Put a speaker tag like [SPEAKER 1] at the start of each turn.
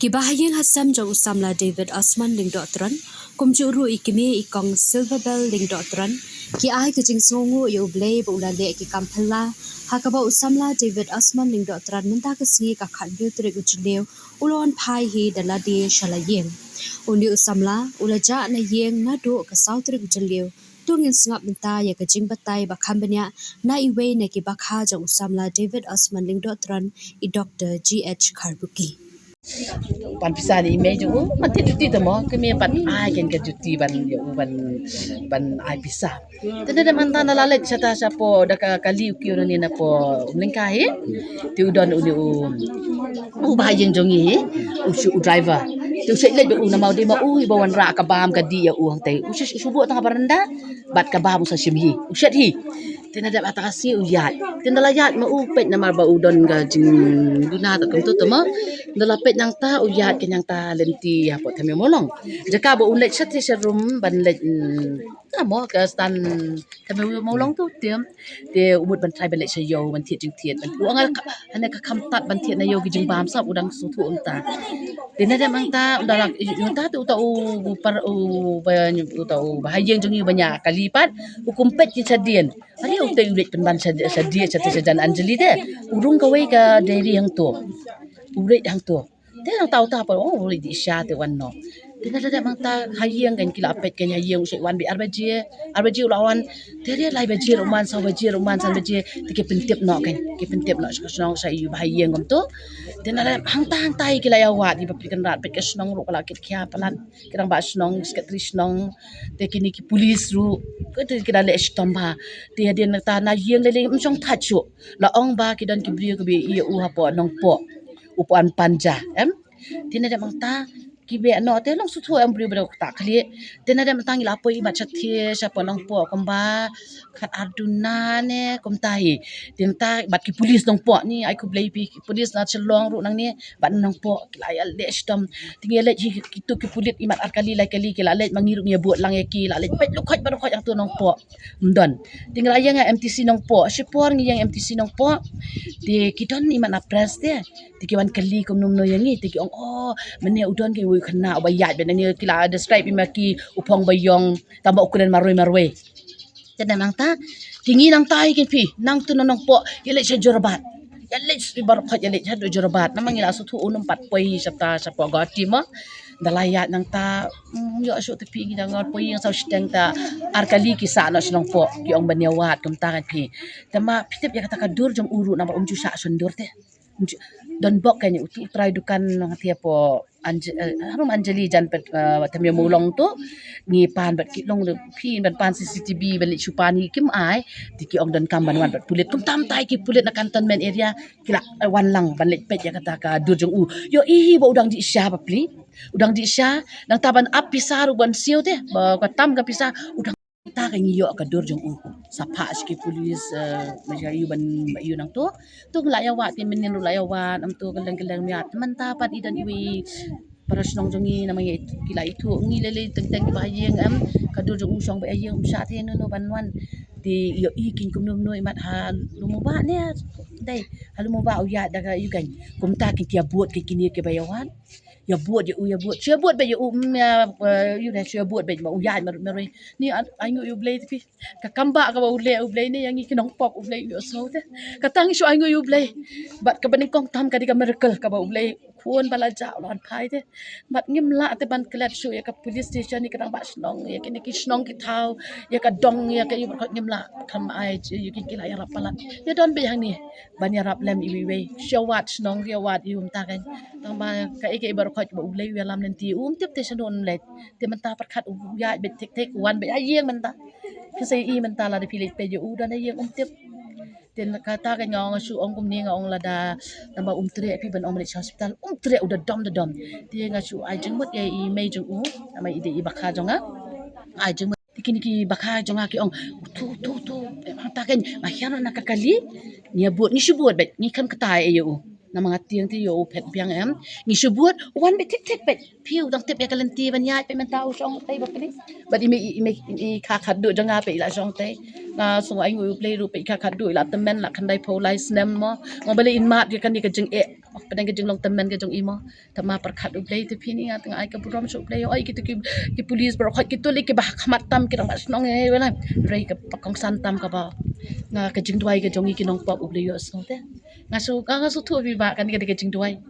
[SPEAKER 1] Kibahayan hasam jang usamla David Osman ling doktran, kumjuru ikimi ikong Silverbell ling doktran, ki ai kejing songu ya ublay ba ulale ki kampela, hakaba usamla David Osman ling doktran minta kesingi ka khandu trik ujlew, ulon pai hi daladi shalayeng. Undi usamla ulaja na yeng na do ka sautrik ujlew, tungin singap minta ya kejing batai ba kambenya na iwe na ki bakha jang usamla David Osman ling doktran i Dr. G.H. Karbuki.
[SPEAKER 2] Pan pisah ni imej tu, mati cuti tu mo, kami pan ai kan ke cuti ban ban ai pisah. Tenda ada mantan lalat sata sapo dak kali uki ni na po melingkahi, ti udon uni bahayeng jongi, u driver. Tu sek lek u nama dia u bawan ra ka bam ka di ya u hang tai. U subuh tengah baranda, bat ka bam sa shimhi. U shet hi. Tenda ada atasi u yat. Tenda la yat ma u pet nama ba udon ga jing guna tak tu tu mo. Dalam pet nang ta uyat ke nang ta lenti apa kami molong. Jaka bo ulet chat serum ban let mo ke stan kami molong tu tiam de umut ban trai ban let sayo ban tiet jing tiet ban uang ana ka kam tat ban tiet na yo gi jing bam sap udang su tu unta. De na mang ta dalam unta tu ta u par u ta u bahayeng jing banyak kalipat hukum pet ki sadien. Hari u te ulet ban sadia sajan Anjali de urung kawai ka dairy hang tu. Urit hang tu. Dia yang tahu apa urit di Isya tu wan no. Dia ada mang ta hayang kan kila apet kan hayang usik wan bi arbaje lawan dia lai baje roman sa baje tike pentip no kan ke pentip no senong sa yu hayang kom tu. Dia ada hang ta kila ya wat di papikan rat pet ke senong ru kala kit kya palan kirang ba senong sekretari senong te kini ki polis ru ke kira le stomba dia ta na yeng le msong tachu la ong ba kidan ki brio ke bi i u hapo nong po upuan panja tina da mangta kibe no te long sutu brio bro ta khali tina da mangta ngila poi ba chathie sa ponong po komba khat arduna ne komtai tinta bat ki pulis nong po ni ai ku blai pi pulis na chelong ru nang ni bat nong po kila ya le stom tingi le kitu ki pulit imat arkali lai kali kila le mangiru ngia buat lang ki la le pet lu khoj baru khoj tu nong po mdon tinggal ayang MTC nong po sipor ngi yang MTC nong po di kidon imat na press de tiki wan kali kum num no yangi tiki ong mene udon ki wi khana bayat ben ni kila ada stripe imaki upong bayong tambah ukuran maroi jadi nang ta tinggi nang tai ki pi nang tu nong po yele sejorabat yele bar khat yele hadu jorabat namang ila sutu unum pat poi sapta sapo gati ma dalayat nang ta yo asu tepi ngi nang poi yang sau steng ta arkali ki sa no snong po ki ong banyawat kum ta kan pi tama pitip ya kata kadur jong uru nama umju sa sundur te don bok kan utu try dukan nang tia po harum Anjali jan pet tamya mulong tu ngi pan bat ki long de pi ban pan CCTV balik supani kim ai tiki ong don kam ban wan bat pulit kum tam tai ki pulit na cantonment area kila wan lang ban let pet ya kata ka dur jong u yo ihi bo udang di Isya papli udang di Isya nang taban api saru ban siu te ba katam ka pisa udang ta ka ngiyo ka dur jong u sapa ski pulis majayu ban yu nang tu layawat tin menin layawat am tu geleng miat teman ta pat idan iwi para senong jongi namanya kila itu ngi lele teng bahayeng kadur jong usong bahayeng sa te no banwan di yo ikin kum no imat ha lumuba ne dai halumuba uya daga yugan kum ta ki tia buat ki kini ke bayawan ya buat sia buat be yu yu na sia buat be ma uya maroi ni angu yu blay pi ka kamba ka ublay ni yang ikinong pop ublay yu so te katang isu angu yu blay bat ka baning kong tam ka di ka miracle ka ba ublay kuon bala ja lon pai te bat ngim la te ban klat su ya ka police station ni kadang ba snong ya kini ki snong ki thau ya ka dong ya ka yu ba ngim la kam ai yu kin kila ya rapalat ya don be yang ni ban ya rap lem iwi shawat snong ya wat yu ta kan tang ba ka ike bar khoj ba ulai wi lam nanti tip te sanon let te man ta par khat ya be tek wan be ayeng man ta ki sai I man ta la de pilit pe yu dan ayeng tip ten kata ka nyong su ong kum ni ngong la da tamba tre pi ban ong hospital tre udah dom dia ngasu ai jeng mut ya I mei jeng u nama ide I bakha jonga ai jeng tiki bakha jonga ki ong tu ta kan mahyana nakakali ni buat ni su buat bet ni kan kata ayu na mga tiang ti yo pet biang ngi subut wan be tik tik pe piu dang tip ya kalen ti ban yai pe man tau song tai ba pili but imi kha khadu janga pe ila song tai na so ai ngui play ru pe kha khadu ila temen la khandai po lai snem mo ngobale in mat ya kan ni ka jeng padang ka jeng long temen ka jong imo tama par khadu play te phini ya tang ai ka buram so play oi ki police bar khot ki tu li ki bah khamat tam ki dang mas nong e wala rei ka pakong santam ka ba nga ka jing duai ka jong i ki nong pop u le yo so te nga su tu bi ba kan ka jing duai